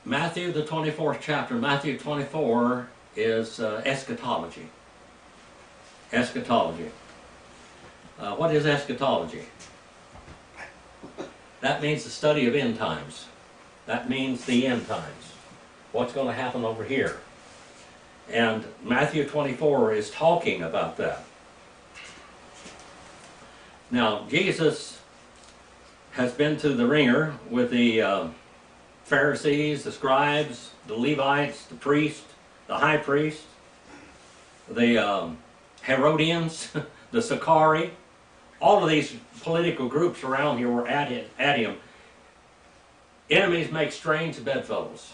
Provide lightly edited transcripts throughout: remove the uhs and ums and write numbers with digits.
Matthew, the 24th chapter, Matthew 24 is eschatology. Eschatology. What is eschatology? That means the study of end times. That means the end times. What's going to happen over here? And Matthew 24 is talking about that. Now, Jesus has been to the ringer with the Pharisees, the scribes, the Levites, the priest, the high priest, the Herodians, the Sicarii. All of these political groups around here were at him. Enemies make strange bedfellows.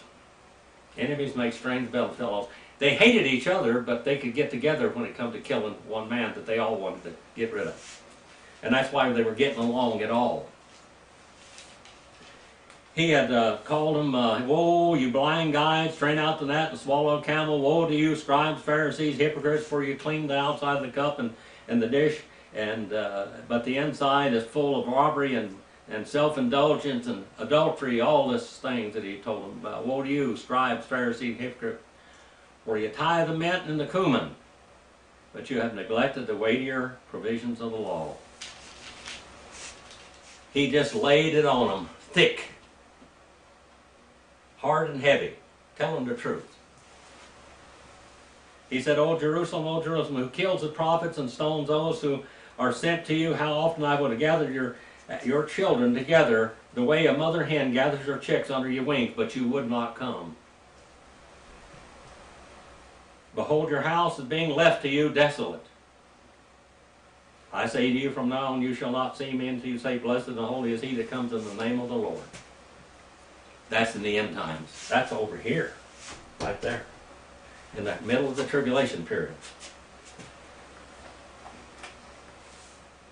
Enemies make strange bedfellows. They hated each other, but they could get together when it come to killing one man that they all wanted to get rid of. And that's why they were getting along at all. He had called them, woe, you blind guides, strain out the gnat and swallow a camel. Woe to you, scribes, Pharisees, hypocrites, for you clean the outside of the cup and the dish, but the inside is full of robbery and self-indulgence and adultery, all these things that he told them about. Woe to you, scribes, Pharisees, hypocrites, for you tithe the mint and the cumin, but you have neglected the weightier provisions of the law. He just laid it on them, thick, hard and heavy, telling the truth. He said, O Jerusalem, who kills the prophets and stones those who are sent to you, how often I would have gathered your children together the way a mother hen gathers her chicks under your wings, but you would not come. Behold, your house is being left to you desolate. I say to you, from now on you shall not see me until you say, blessed and holy is he that comes in the name of the Lord. That's in the end times. That's over here, right there, in the middle of the tribulation period.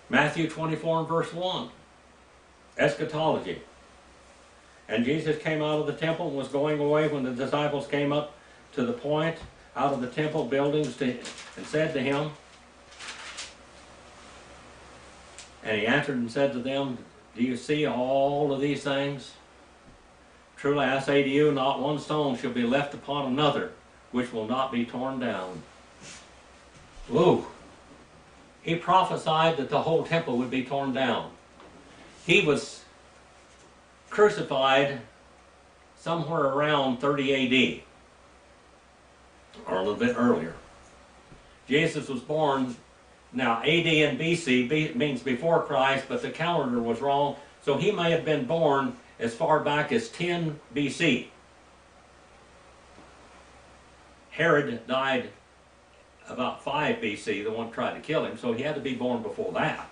Matthew 24 and verse 1, eschatology. And Jesus came out of the temple and was going away when the disciples came up to the point out of the temple buildings and said to him, and he answered and said to them, do you see all of these things? Truly I say to you, not one stone shall be left upon another, which will not be torn down. Ooh. He prophesied that the whole temple would be torn down. He was crucified somewhere around 30 A.D. or a little bit earlier. Jesus was born, now A.D. and B.C. means before Christ, but the calendar was wrong, so he may have been born as far back as 10 B.C. Herod died about 5 B.C., the one tried to kill him, so he had to be born before that,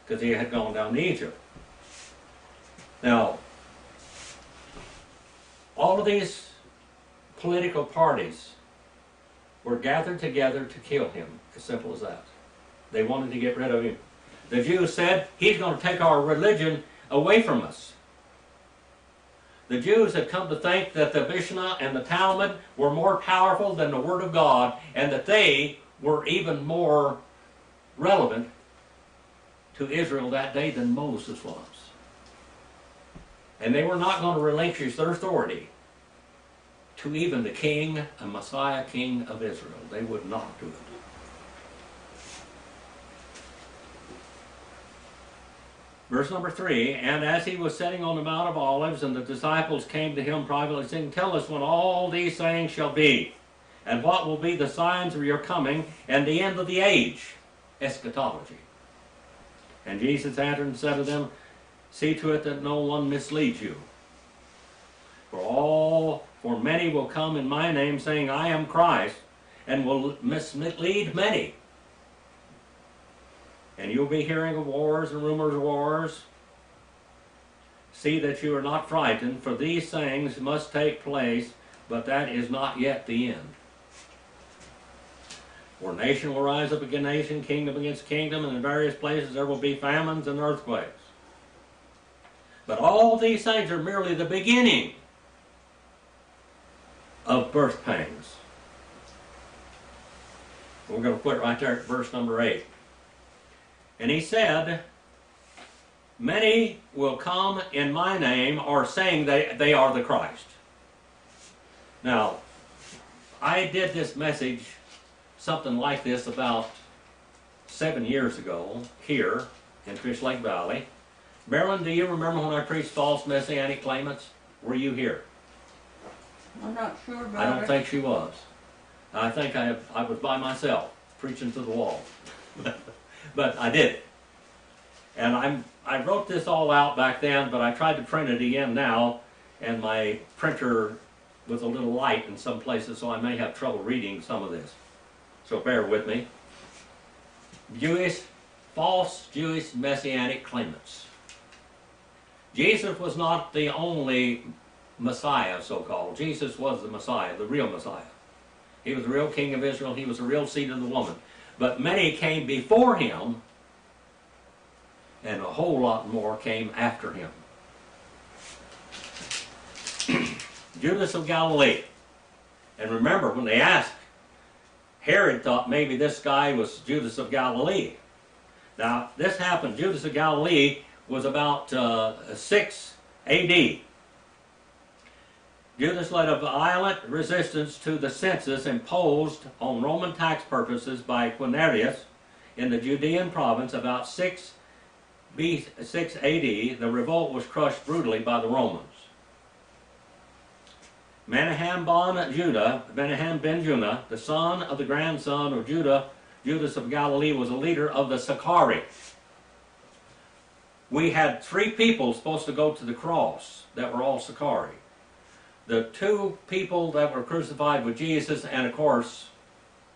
because he had gone down to Egypt. Now, all of these political parties were gathered together to kill him, as simple as that. They wanted to get rid of him. The Jews said, he's going to take our religion away from us. The Jews had come to think that the Mishnah and the Talmud were more powerful than the Word of God, and that they were even more relevant to Israel that day than Moses was. And they were not going to relinquish their authority to even the king, a Messiah king of Israel. They would not do it. Verse number 3, and as he was sitting on the Mount of Olives, and the disciples came to him privately, saying, tell us when all these things shall be, and what will be the signs of your coming, and the end of the age, eschatology. And Jesus answered and said to them, see to it that no one misleads you. For many will come in my name, saying, I am Christ, and will mislead many. And you'll be hearing of wars and rumors of wars. See that you are not frightened, for these things must take place, but that is not yet the end. For nation will rise up against nation, kingdom against kingdom, and in various places there will be famines and earthquakes. But all these things are merely the beginning of birth pangs. We're going to quit right there at verse number 8. And he said, many will come in my name, or saying they are the Christ. Now, I did this message, something like this, about 7 years ago here in Fish Lake Valley. Marilyn, do you remember when I preached false Messianic claimants? Were you here? I'm not sure about I don't it. think she was. I think I was by myself, preaching to the wall. But I did it. And I wrote this all out back then, but I tried to print it again now, and my printer was a little light in some places, so I may have trouble reading some of this. So bear with me. False Jewish Messianic claimants. Jesus was not the only Messiah, so-called. Jesus was the Messiah, the real Messiah. He was the real King of Israel. He was the real seed of the woman. But many came before him, and a whole lot more came after him. Judas of Galilee. And remember, when they asked, Herod thought maybe this guy was Judas of Galilee. Now, this happened. Judas of Galilee was about 6 A.D. Judas led a violent resistance to the census imposed on Roman tax purposes by Quirinius in the Judean province about 6 A.D. The revolt was crushed brutally by the Romans. Menahem ben Judah, the son of the grandson of Judas of Galilee, was a leader of the Sicarii. We had 3 people supposed to go to the cross that were all Sicarii. The 2 people that were crucified with Jesus, and of course,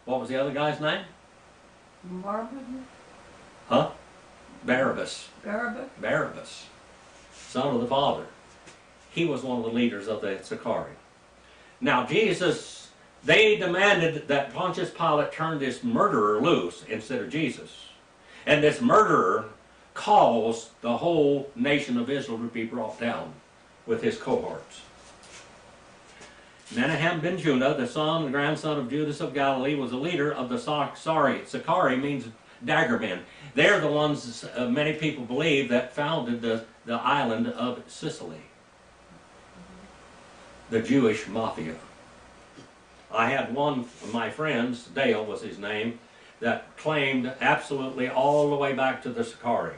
what was the other guy's name? Huh? Barabbas. Barabbas, son of the Father. He was one of the leaders of the Sicarii. Now Jesus, they demanded that Pontius Pilate turn this murderer loose instead of Jesus. And this murderer caused the whole nation of Israel to be brought down with his cohorts. Menahem ben Judah, the son and grandson of Judas of Galilee, was a leader of the Sicarii means dagger men. They're the ones, many people believe, that founded the island of Sicily. The Jewish mafia. I had one of my friends, Dale was his name, that claimed absolutely all the way back to the Sicarii.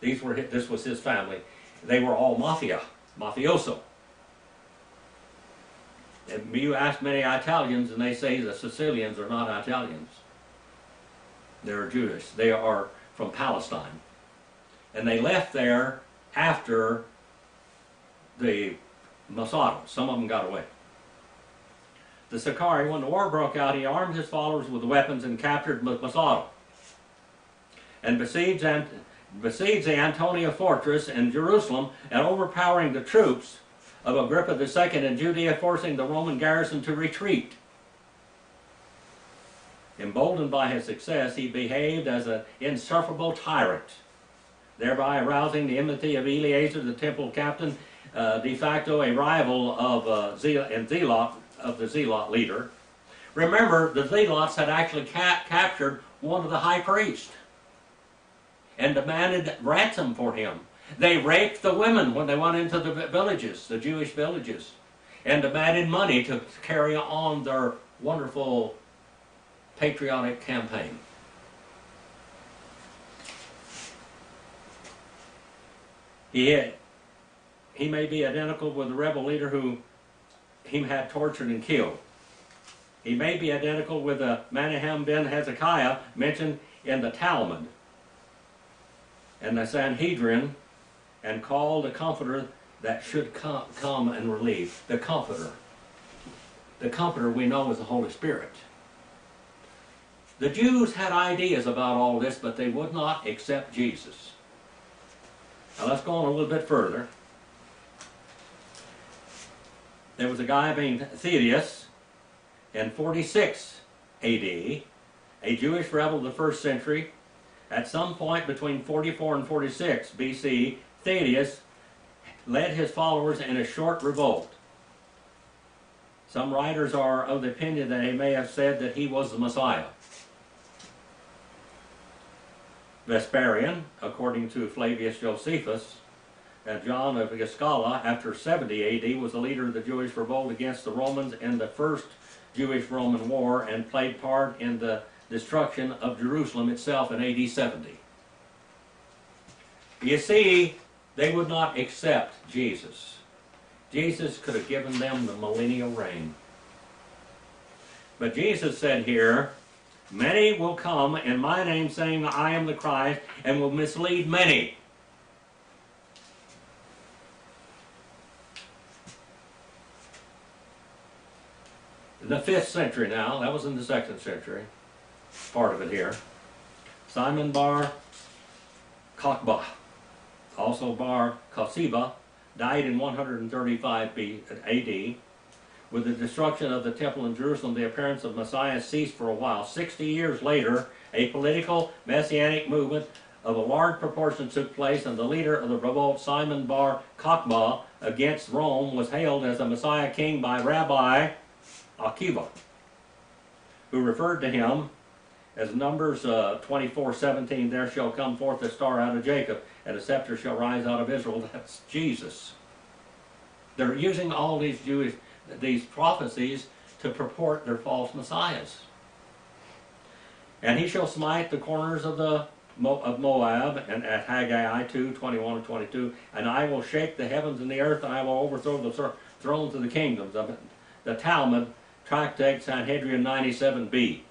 This was his family. They were all mafioso. And you ask many Italians, and they say the Sicilians are not Italians. They're Jewish. They are from Palestine. And they left there after the Masada. Some of them got away. The Sicarii, when the war broke out, he armed his followers with weapons and captured Masada and besieged the Antonia fortress in Jerusalem, and overpowering the troops of Agrippa II in Judea, forcing the Roman garrison to retreat. Emboldened by his success, he behaved as an insufferable tyrant, thereby arousing the enmity of Eleazar, the temple captain, de facto a rival of the Zealot leader. Remember, the Zealots had actually captured one of the high priests and demanded ransom for him. They raped the women when they went into the villages, the Jewish villages, and demanded money to carry on their wonderful patriotic campaign. He may be identical with the rebel leader who he had tortured and killed. He may be identical with the Menahem ben Hezekiah mentioned in the Talmud and the Sanhedrin, and called the Comforter that should come and relieve. The Comforter. The Comforter we know is the Holy Spirit. The Jews had ideas about all this, but they would not accept Jesus. Now let's go on a little bit further. There was a guy named Theudas in 46 A.D., a Jewish rebel of the 1st century. At some point between 44 and 46 B.C., Theudas led his followers in a short revolt. Some writers are of the opinion that he may have said that he was the Messiah. Vespasian, according to Flavius Josephus, John of Giscala, after 70 A.D., was the leader of the Jewish revolt against the Romans in the First Jewish-Roman War and played part in the destruction of Jerusalem itself in A.D. 70. You see, they would not accept Jesus. Jesus could have given them the millennial reign. But Jesus said here, many will come in my name saying, I am the Christ, and will mislead many. In the 5th century now, that was in the 2nd century, part of it here. Simon Bar Kokhba, also Bar Kokhba, died in 135 AD. With the destruction of the temple in Jerusalem, the appearance of Messiah ceased for a while. 60 years later, a political Messianic movement of a large proportion took place, and the leader of the revolt, Simon Bar Kokhba, against Rome, was hailed as a Messiah king by Rabbi Akiva, who referred to him as Numbers 24:17, there shall come forth a star out of Jacob, and a scepter shall rise out of Israel. That's Jesus. They're using all these prophecies to purport their false messiahs. And he shall smite the corners of Moab, and at Haggai 2:21 and 22, and I will shake the heavens and the earth, and I will overthrow the thrones of the kingdoms. The Talmud, Tractate Sanhedrin 97b.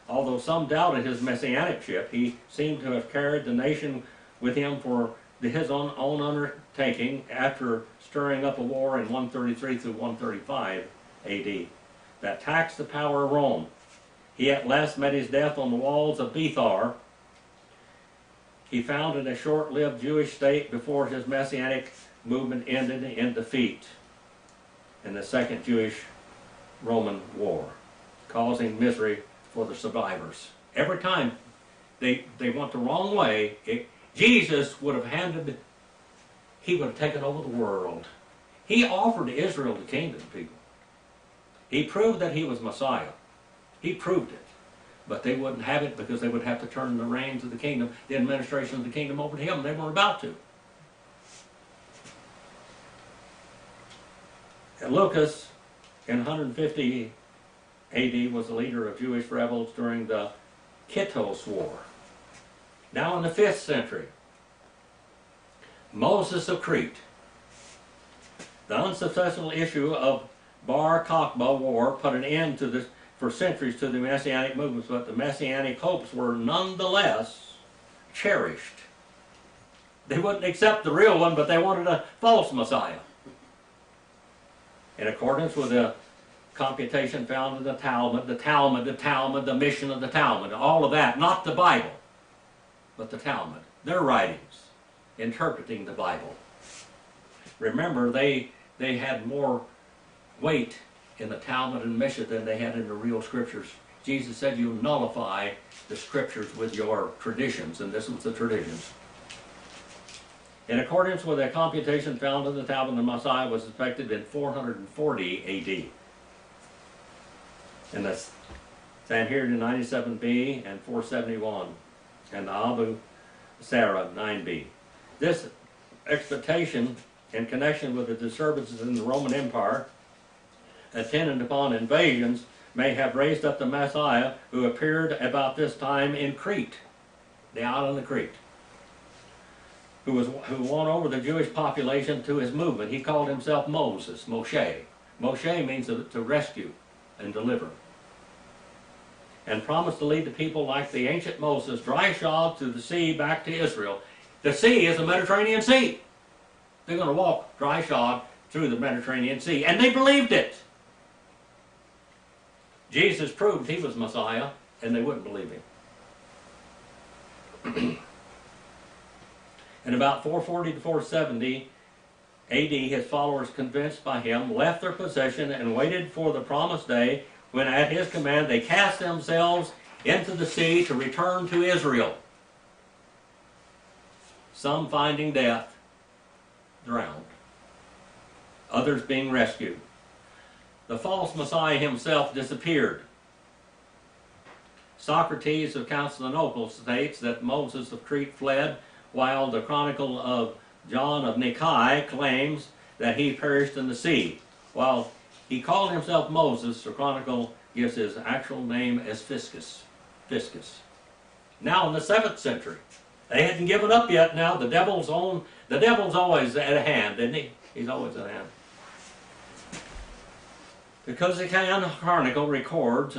Although some doubted his messianicship, he seemed to have carried the nation with him for his own undertaking after stirring up a war in 133 through 135 AD that taxed the power of Rome. He at last met his death on the walls of Bethar. He founded a short-lived Jewish state before his messianic movement ended in defeat in the Second Jewish-Roman War, causing misery for the survivors. Every time they went the wrong way, Jesus would have he would have taken over the world. He offered Israel the kingdom, people. He proved that he was Messiah. He proved it. But they wouldn't have it because they would have to turn the reins of the kingdom, the administration of the kingdom, over to him. They weren't about to. And Lucas, in 150 AD, was the leader of Jewish rebels during the Kittos War. Now in the 5th century, Moses of Crete. The unsuccessful issue of Bar Kokhba War put an end to this for centuries to the Messianic movements, but the Messianic hopes were nonetheless cherished. They wouldn't accept the real one, but they wanted a false Messiah. In accordance with the computation found in the Talmud, the mission of the Talmud, all of that, not the Bible, but the Talmud, their writings, interpreting the Bible. Remember, they had more weight in the Talmud and Mishnah than they had in the real scriptures. Jesus said, you nullify the scriptures with your traditions, and this was the traditions. In accordance with a computation found in the Talmud, the Messiah was expected in 440 A.D. in the Sanhedrin 97b and 471, and the Abu Sarah 9b. This expectation, in connection with the disturbances in the Roman Empire, attendant upon invasions, may have raised up the Messiah who appeared about this time in Crete, the island of Crete, who won over the Jewish population to his movement. He called himself Moses, Moshe. Moshe means to rescue and deliver. And promised to lead the people like the ancient Moses, dry shod through the sea back to Israel. The sea is the Mediterranean Sea. They're going to walk dry shod through the Mediterranean Sea. And they believed it. Jesus proved he was Messiah, and they wouldn't believe him. In about 440 to 470 AD, his followers, convinced by him, left their possession and waited for the promised day when at his command they cast themselves into the sea to return to Israel. Some finding death, drowned. Others being rescued. The false Messiah himself disappeared. Socrates of Constantinople states that Moses of Crete fled, while the Chronicle of John of Nikai, claims that he perished in the sea, while he called himself Moses. The Chronicle gives his actual name as Fiscus. Now in the 7th century, they hadn't given up yet. Now the devil's always at hand, isn't he? He's always at hand. The Kuzikan Chronicle records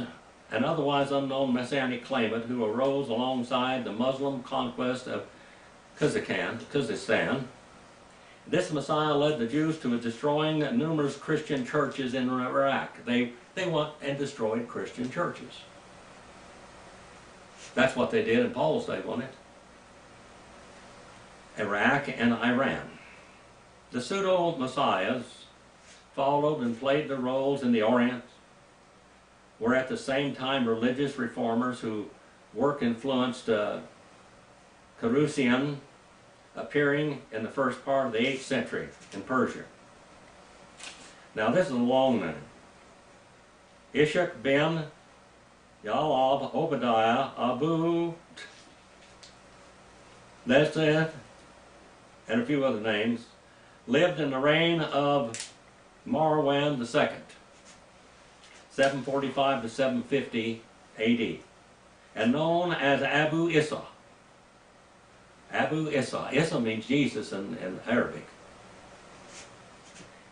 an otherwise unknown Messianic claimant who arose alongside the Muslim conquest of Khuzestan. This Messiah led the Jews to destroying numerous Christian churches in Iraq. They went and destroyed Christian churches. That's what they did in Paul's day, wasn't it? Iraq and Iran. The pseudo-messiahs followed and played their roles in the Orient, were at the same time religious reformers whose work influenced Carusian, appearing in the first part of the 8th century in Persia. Now this is a long name. Ishak bin Yalab Obadiah Abu Leseth, and a few other names, lived in the reign of Marwan II, 745 to 750 AD, and known as Abu Isa. Abu Isa. Isa means Jesus in Arabic.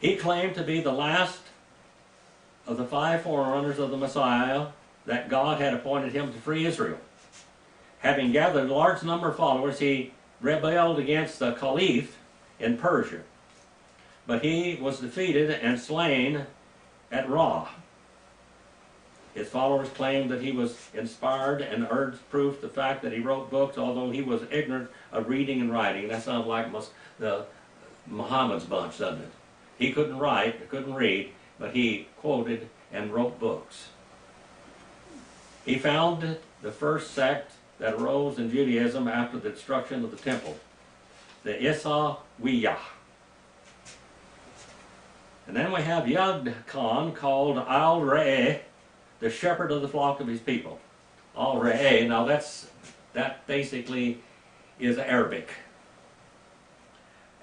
He claimed to be the last of the 5 forerunners of the Messiah that God had appointed him to free Israel. Having gathered a large number of followers, he rebelled against the Caliph in Persia. But he was defeated and slain at Ra. His followers claimed that he was inspired and urged proof the fact that he wrote books, although he was ignorant of reading and writing. That sounds like the Muhammad's bunch, doesn't it? He couldn't write, couldn't read, but he quoted and wrote books. He founded the first sect that arose in Judaism after the destruction of the temple, the Isawiyah. And then we have Yad Khan, called Al-Ra'eh, the shepherd of the flock of his people. Al-Ra'eh, now that basically is Arabic.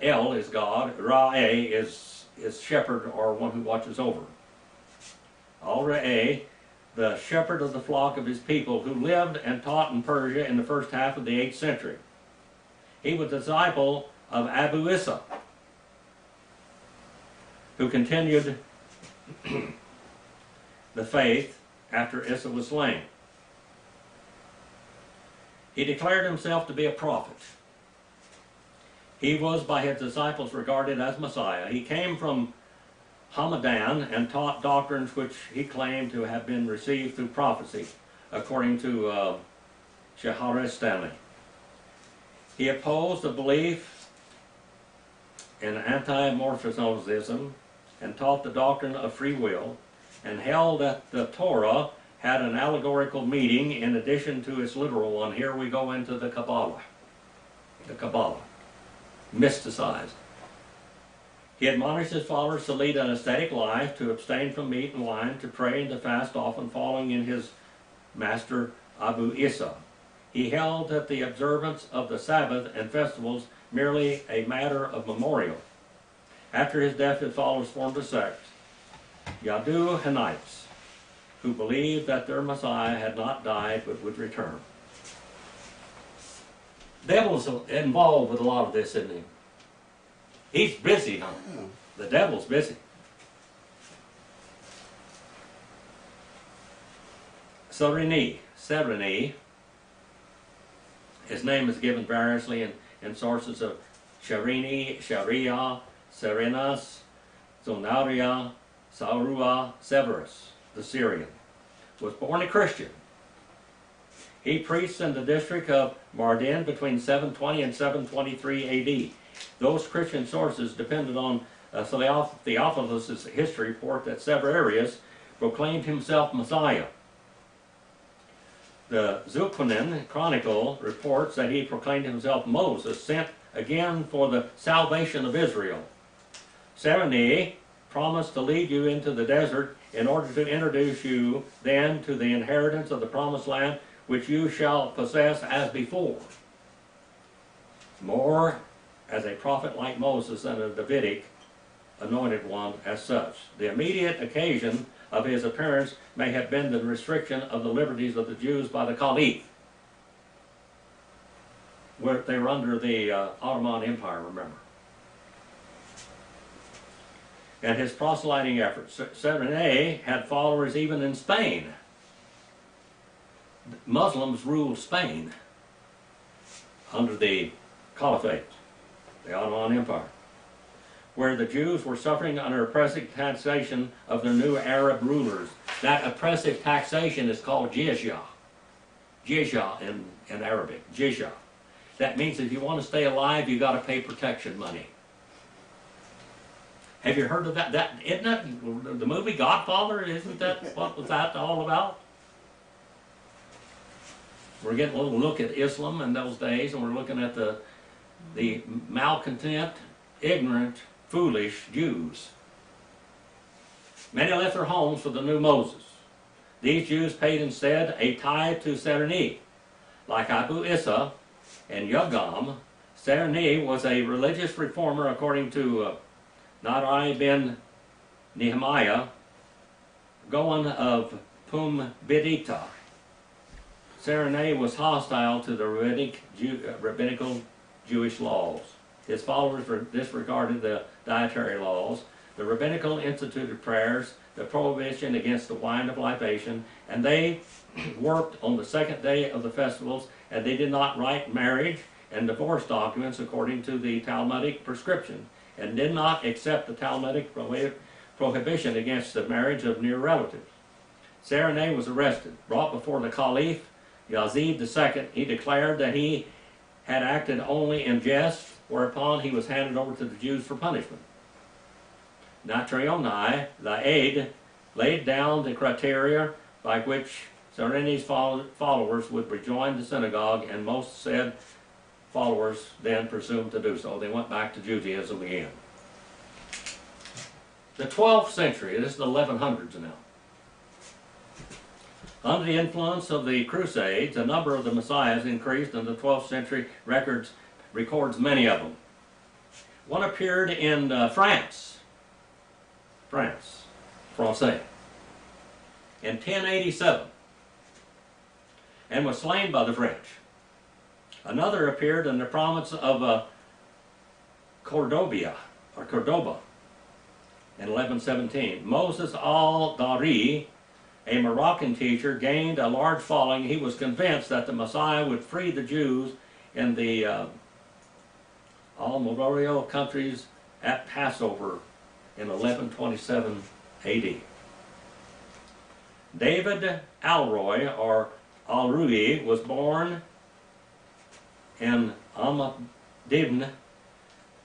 El is God, Ra'eh is shepherd or one who watches over. Al-Ra'eh, the shepherd of the flock of his people, who lived and taught in Persia in the first half of the 8th century. He was a disciple of Abu Isa, who continued the faith after Isa was slain. He declared himself to be a prophet. He was by his disciples regarded as Messiah. He came from Hamadan and taught doctrines which he claimed to have been received through prophecy, according to Shahrastani. He opposed the belief in anti-morphism and taught the doctrine of free will, and held that the Torah had an allegorical meaning in addition to its literal one. Here we go into the Kabbalah. The Kabbalah. Mysticized. He admonished his followers to lead an ascetic life, to abstain from meat and wine, to pray and to fast, often following in his master Abu Isa. He held that the observance of the Sabbath and festivals merely a matter of memorial. After his death, his followers formed a sect, Yadu Hanites, who believed that their Messiah had not died but would return. The devil's involved with a lot of this, isn't he? He's busy, huh? The devil's busy. Serini, his name is given variously in sources of Sharini, Sharia, Serenas, Zonaria, Saurua, Severus, the Syrian, was born a Christian. He preached in the district of Mardin between 720 and 723 AD. Those Christian sources depended on Theophilus' history report that Severus proclaimed himself Messiah. The Zuquanin Chronicle reports that he proclaimed himself Moses, sent again for the salvation of Israel. Serini promised to lead you into the desert in order to introduce you then to the inheritance of the promised land, which you shall possess as before. More as a prophet like Moses and a Davidic anointed one as such. The immediate occasion of his appearance may have been the restriction of the liberties of the Jews by the Caliph, where they were under the Ottoman Empire, remember. And his proselyting efforts. Serenay had followers even in Spain. Muslims ruled Spain under the Caliphate, the Ottoman Empire, where the Jews were suffering under oppressive taxation of their new Arab rulers. That oppressive taxation is called jizya. Jizya in Arabic, jizya. That means if you want to stay alive, you got to pay protection money. Have you heard of that? Isn't that the movie Godfather? Isn't that what was that all about? We're getting a little look at Islam in those days, and we're looking at the malcontent, ignorant, foolish Jews. Many left their homes for the new Moses. These Jews paid instead a tithe to Serenay. Like Abu Issa and Yagam, Serenay was a religious reformer according to Narai ben Nehemiah, Goan of Pumbedita. Serenay was hostile to the rabbinical Jewish laws. His followers disregarded the dietary laws, the rabbinical instituted prayers, the prohibition against the wine of libation, and they worked on the second day of the festivals, and they did not write marriage and divorce documents according to the Talmudic prescription, and did not accept the Talmudic prohibition against the marriage of near relatives. Serenay was arrested, brought before the Caliph Yazid II. He declared that he had acted only in jest, whereupon he was handed over to the Jews for punishment. Natrioni, the aide, laid down the criteria by which Serenay's followers would rejoin the synagogue, and most said followers then presumed to do so. They went back to Judaism again. The 12th century, this is the 1100s now. Under the influence of the Crusades, the number of the messiahs increased, and the 12th century records many of them. One appeared in France, Francais, in 1087, and was slain by the French. Another appeared in the province of Cordoba in 1117. Moses al-Dari, a Moroccan teacher, gained a large following. He was convinced that the Messiah would free the Jews in the Almoravian countries at Passover in 1127 AD. David Alroy, or Al-Rui, was born in Amadibn,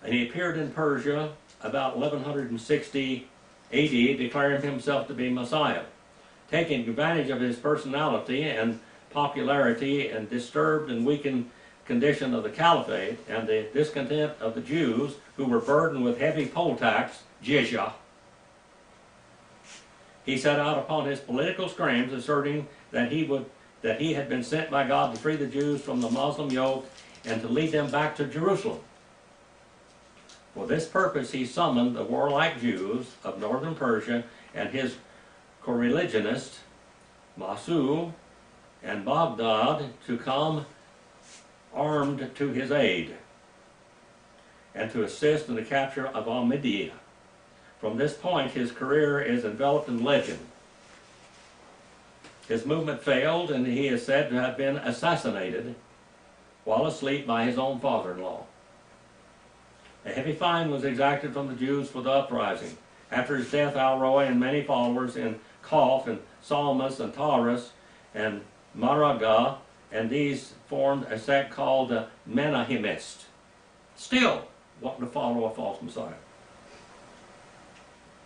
and he appeared in Persia about 1160 AD, declaring himself to be Messiah. Taking advantage of his personality and popularity and disturbed and weakened condition of the caliphate and the discontent of the Jews, who were burdened with heavy poll tax, jizya, he set out upon his political screams, asserting that he had been sent by God to free the Jews from the Muslim yoke and to lead them back to Jerusalem. For this purpose he summoned the warlike Jews of northern Persia and his co-religionists, Masu and Baghdad, to come armed to his aid and to assist in the capture of Al-Midiya. From this point, his career is enveloped in legend. His movement failed, and he is said to have been assassinated while asleep by his own father-in-law. A heavy fine was exacted from the Jews for the uprising. After his death, Al-Roy and many followers in Kaf and Salmas and Taurus and Maraga, and these formed a sect called the Menahemists, still wanting to follow a false Messiah.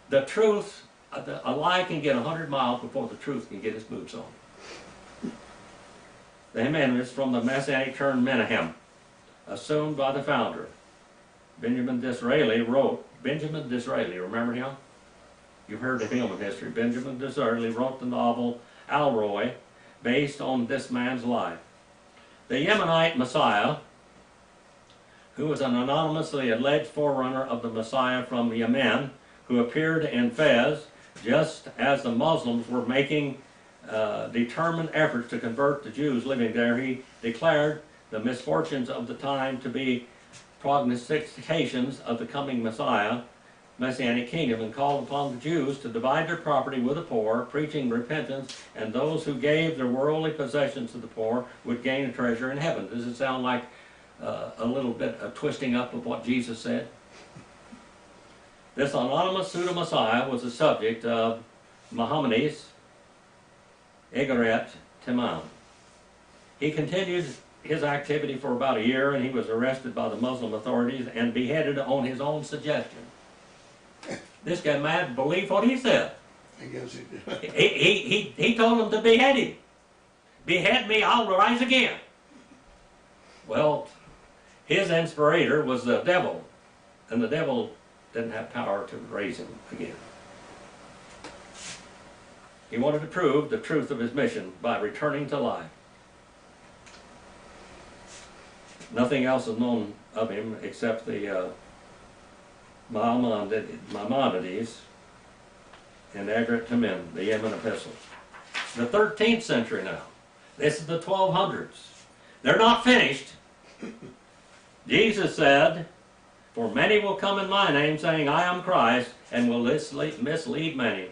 The truth, a lie can get 100 miles before the truth can get its boots on. The Hemenists, from the Messianic term Menahem, assumed by the founder. Benjamin Disraeli, remember him? You've heard of him in history. Benjamin Disraeli wrote the novel Al-Roy, based on this man's life. The Yemenite Messiah, who was an anonymously alleged forerunner of the Messiah from Yemen, who appeared in Fez just as the Muslims were making determined efforts to convert the Jews living there. He declared the misfortunes of the time to be prognostications of the coming Messiah, Messianic kingdom, and called upon the Jews to divide their property with the poor, preaching repentance, and those who gave their worldly possessions to the poor would gain a treasure in heaven. Does it sound like a little bit of twisting up of what Jesus said? This anonymous pseudo-Messiah was the subject of Maimonides' Egeret Timon. He continued his activity for about a year, and he was arrested by the Muslim authorities and beheaded on his own suggestion. This guy mad believed what he said. I guess he did. He told them to behead him. Behead me, I'll rise again. Well, his inspirator was the devil, and the devil didn't have power to raise him again. He wanted to prove the truth of his mission by returning to life. Nothing else is known of him except the Maimonides and Egeret Timon, the Yemen epistles. The 13th century now. This is the 1200s. They're not finished. Jesus said, "For many will come in my name, saying, I am Christ, and will mislead many."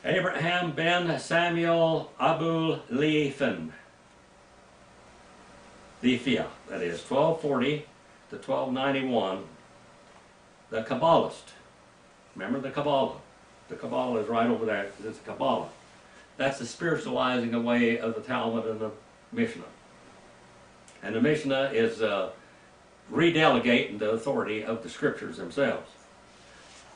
Abraham ben Samuel Abu Leifin, that is, 1240 to 1291, the Kabbalist. Remember the Kabbalah? The Kabbalah is right over there. It's Kabbalah. That's the spiritualizing away of the Talmud and the Mishnah. And the Mishnah is redelegating the authority of the scriptures themselves.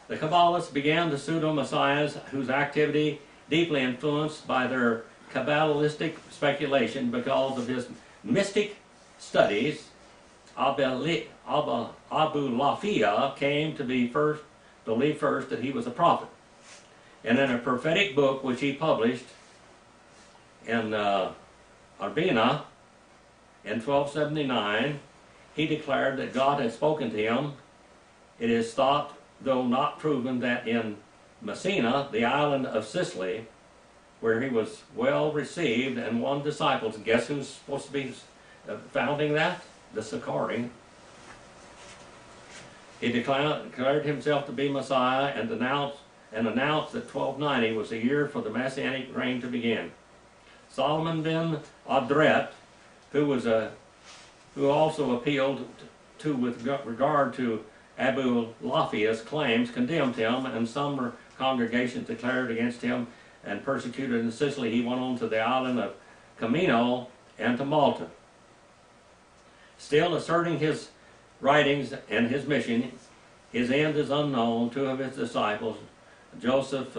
The Kabbalists began the pseudo-messiahs whose activity deeply influenced by their Kabbalistic speculation because of his mystic studies. Abu Lafia came to believe first that he was a prophet. And in a prophetic book which he published in Arbina in 1279, he declared that God had spoken to him. It is thought, though not proven, that in Messina, the island of Sicily, where he was well received and won disciples. Guess who's supposed to be founding that? The Sicarii. He declared himself to be Messiah and announced that 1290 was the year for the Messianic reign to begin. Solomon ben Adret, who also appealed to with regard to Abu Lafia's claims, condemned him, and some congregations declared against him and persecuted in Sicily. He went on to the island of Camino and to Malta. Still asserting his writings and his mission, his end is unknown. Two of his disciples, Joseph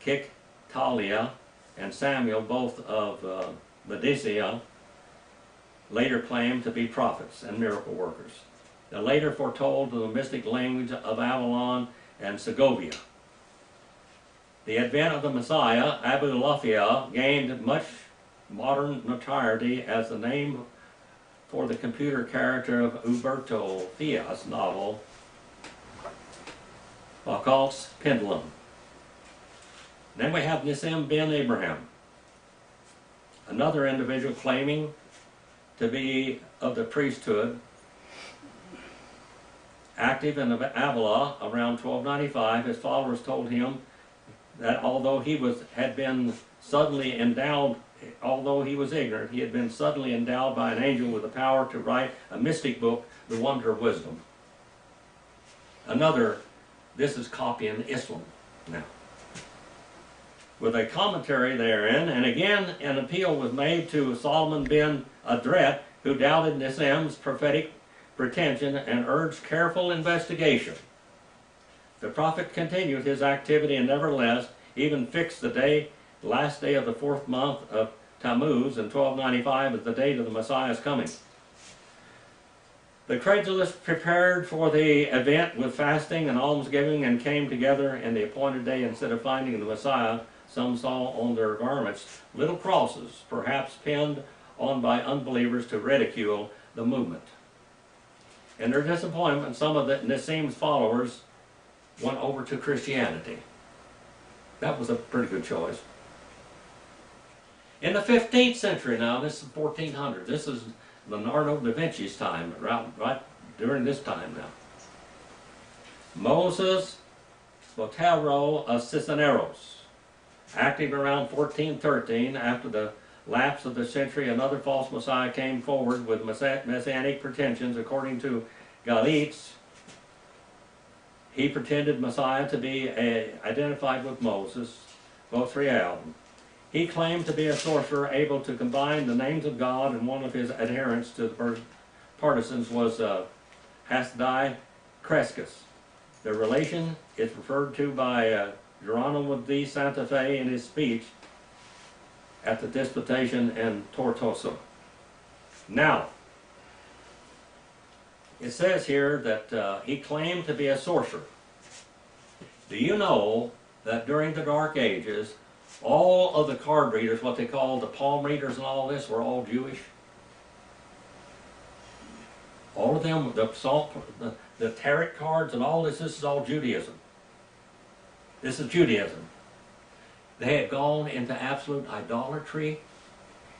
Kiktalia and Samuel, both of Laodicea, later claimed to be prophets and miracle workers. They later foretold the mystic language of Avalon and Segovia. The advent of the Messiah, Abu Lafia, gained much modern notoriety as the name for the computer character of Umberto Fia's novel, Occult's Pendulum. Then we have Nissim ben Abraham, another individual claiming to be of the priesthood, active in Avila around 1295. His followers told him that although he was ignorant, he had been suddenly endowed by an angel with the power to write a mystic book, the Wonder of Wisdom. This is copying Islam now, with a commentary therein, and again an appeal was made to Solomon ben Adret, who doubted Nissim's prophetic pretension and urged careful investigation. The prophet continued his activity and nevertheless even fixed the last day of the 4th month of Tammuz in 1295 as the date of the Messiah's coming. The credulous prepared for the event with fasting and almsgiving and came together in the appointed day. Instead of finding the Messiah, some saw on their garments little crosses, perhaps pinned on by unbelievers to ridicule the movement. In their disappointment, some of the Nassim's followers went over to Christianity. That was a pretty good choice. In the 15th century now, this is 1400, this is Leonardo da Vinci's time, right during this time now. Moses Botero of Cisneros, active around 1413, after the lapse of the century, another false Messiah came forward with Messianic pretensions. According to Galitz, he pretended Messiah to be identified with Moses, Bothriel. He claimed to be a sorcerer able to combine the names of God, and one of his adherents to the partisans was Hasdai Crescus. Their relation is referred to by Geronimo de Santa Fe in his speech at the disputation in Tortosa. Now, it says here that he claimed to be a sorcerer. Do you know that during the Dark Ages, all of the card readers, what they call the palm readers and all this, were all Jewish? All of them, the tarot cards and all this is all Judaism. This is Judaism. They had gone into absolute idolatry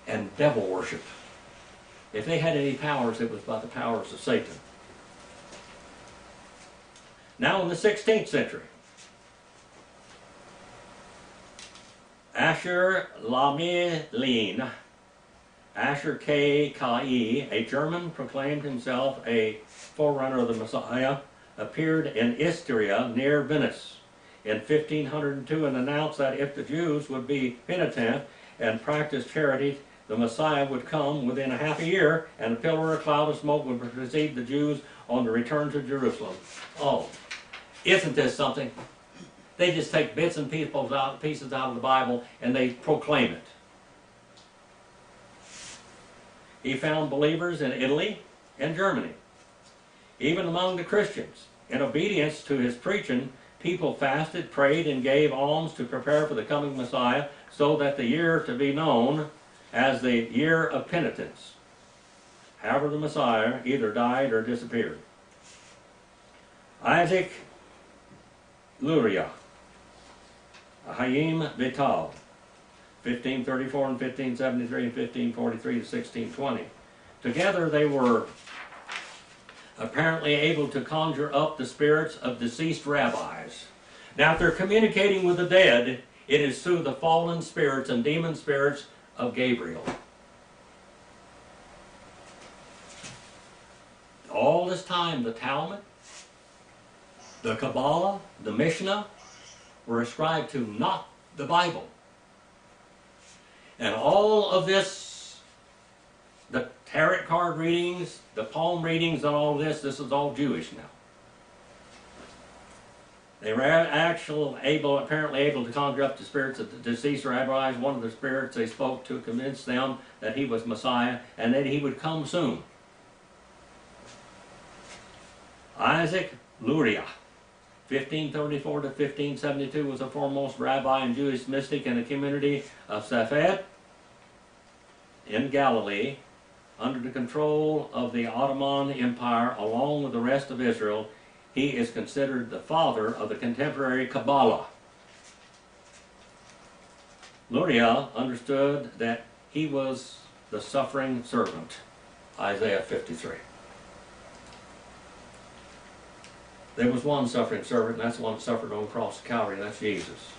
and devil worship. If they had any powers, it was by the powers of Satan. Now in the 16th century, Asher Lamelin, Asher K.K.E., a German, proclaimed himself a forerunner of the Messiah, appeared in Istria near Venice in 1502 and announced that if the Jews would be penitent and practice charity, the Messiah would come within a half a year, and a pillar of cloud of smoke would precede the Jews on the return to Jerusalem. Oh, isn't this something? They just take bits and pieces out of the Bible and they proclaim it. He found believers in Italy and Germany. Even among the Christians, in obedience to his preaching, people fasted, prayed, and gave alms to prepare for the coming Messiah, so that the year to be known as the year of penitence. However, the Messiah either died or disappeared. Isaac Luria, Haim Vital, 1534 and 1573 and 1543 to 1620. Together they were apparently able to conjure up the spirits of deceased rabbis. Now, if they're communicating with the dead, it is through the fallen spirits and demon spirits of Gabriel. All this time, the Talmud, the Kabbalah, the Mishnah were ascribed to not the Bible. And all of this, the tarot card readings, the palm readings, and all this is all Jewish now. They were apparently able to conjure up the spirits of the deceased rabbis. One of the spirits they spoke to convinced them that he was Messiah and that he would come soon. Isaac Luria, 1534 to 1572, was the foremost rabbi and Jewish mystic in the community of Safed in Galilee, under the control of the Ottoman Empire, along with the rest of Israel. He is considered the father of the contemporary Kabbalah. Luria understood that he was the suffering servant, Isaiah 53. There was one suffering servant, and that's the one that suffered on the cross of Calvary, and that's Jesus.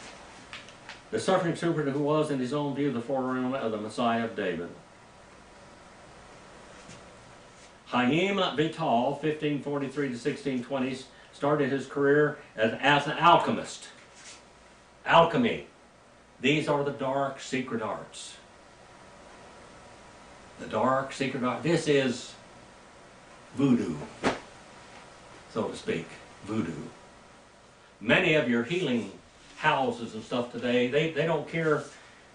The suffering servant who was, in his own view, the forerunner of the Messiah of David. Haim Vital, 1543 to 1620, started his career as an alchemist. Alchemy. These are the dark secret arts. The dark secret art. This is voodoo, so to speak. Voodoo. Many of your healing houses and stuff today, they don't care.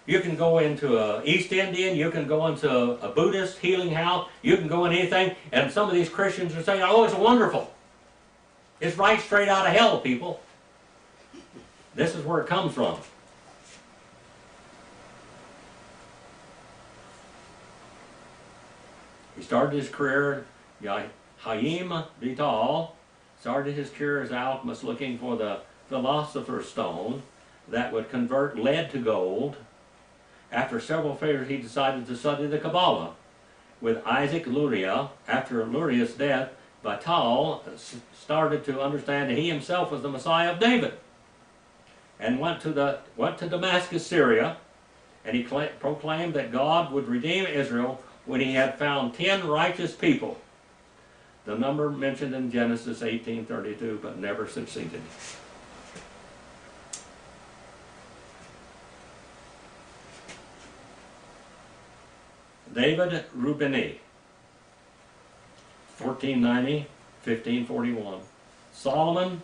You can go into a East Indian, you can go into a Buddhist healing house, you can go in anything, and some of these Christians are saying, oh, it's wonderful. It's right straight out of hell, people. This is where it comes from. started his career, Chaim Vital started his career as an alchemist looking for the philosopher's stone that would convert lead to gold. After several failures, he decided to study the Kabbalah with Isaac Luria. After Luria's death, Vital started to understand that he himself was the Messiah of David, and went to Damascus, Syria, and he proclaimed that God would redeem Israel when he had found 10 righteous people. The number mentioned in Genesis 18:32, but never succeeded. David Rubini, 1490-1541. Solomon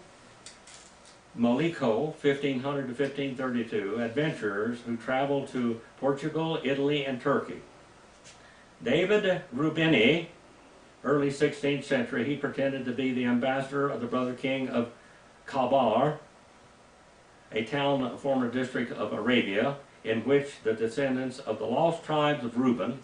Maliko, 1500 to 1532, adventurers who traveled to Portugal, Italy, and Turkey. David Rubini, early 16th century, he pretended to be the ambassador of the brother king of Kabar, a town, a former district of Arabia, in which the descendants of the lost tribes of Reuben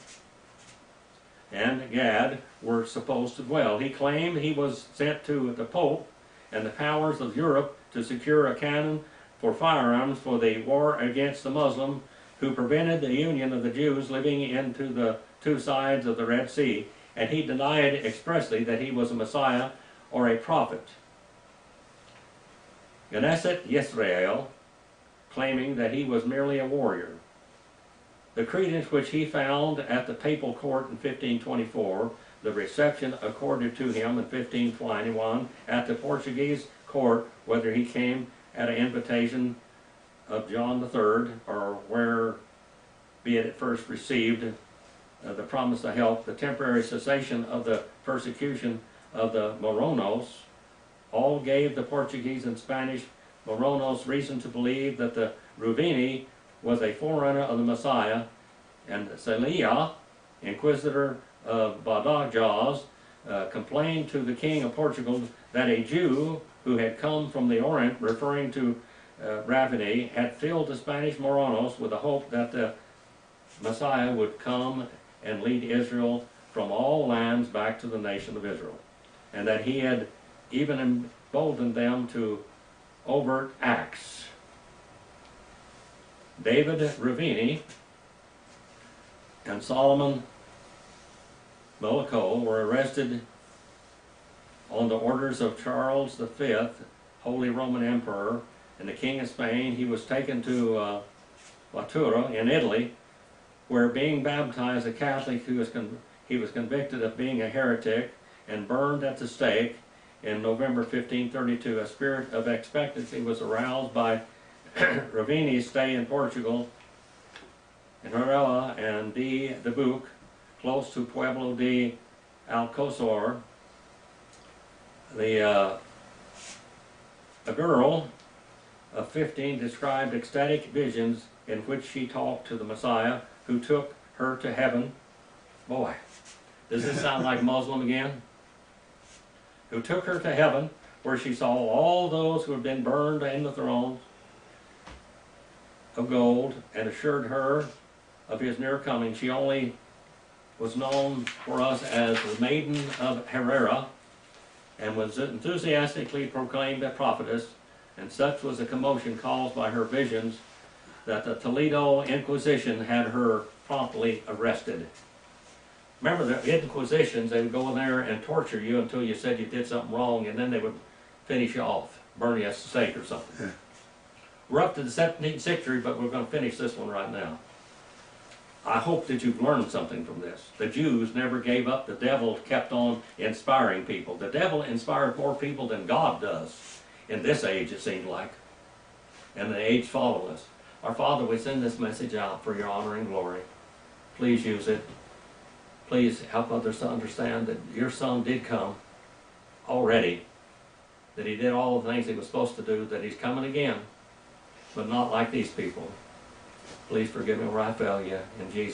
and Gad were supposed to dwell. He claimed he was sent to the Pope and the powers of Europe to secure a cannon for firearms for the war against the Muslim who prevented the union of the Jews living into the two sides of the Red Sea, and he denied expressly that he was a Messiah or a prophet. Knesset Yisrael, claiming that he was merely a warrior. The credence which he found at the papal court in 1524, the reception accorded to him in 1521 at the Portuguese court, whether he came at an invitation of John III or where be it at first received the promise of help, the temporary cessation of the persecution of the Moronos, all gave the Portuguese and Spanish Moronos reason to believe that the Ruvini was a forerunner of the Messiah, and Celia, inquisitor of Badajoz, complained to the king of Portugal that a Jew who had come from the Orient, referring to Ravini, had filled the Spanish Moronos with the hope that the Messiah would come and lead Israel from all lands back to the nation of Israel, and that he had even emboldened them to overt acts. David Ravini and Solomon Maliko were arrested on the orders of Charles V, Holy Roman Emperor, and the King of Spain. He was taken to Latura in Italy, where being baptized a Catholic, he was convicted of being a heretic and burned at the stake in November 1532. A spirit of expectancy was aroused by Ravini's stay in Portugal, in Varela and de Buc, close to Pueblo de Alcosor. A girl of 15 described ecstatic visions in which she talked to the Messiah, who took her to heaven. Boy, does this sound like Muslim again? Who took her to heaven, where she saw all those who had been burned in the thrones of gold, and assured her of his near coming. She only was known for us as the Maiden of Herrera, and was enthusiastically proclaimed a prophetess, and such was the commotion caused by her visions that the Toledo Inquisition had her promptly arrested. Remember the Inquisitions, they would go in there and torture you until you said you did something wrong, and then they would finish you off, burn you at the stake or something. We're up to the 17th century, but we're going to finish this one right now. I hope that you've learned something from this. The Jews never gave up. The devil kept on inspiring people. The devil inspired more people than God does in this age, it seems like, and the age following us. Our Father, we send this message out for your honor and glory. Please use it. Please help others to understand that your Son did come already, that he did all the things he was supposed to do, that he's coming again, but not like these people. Please forgive me where I fail you. In Jesus'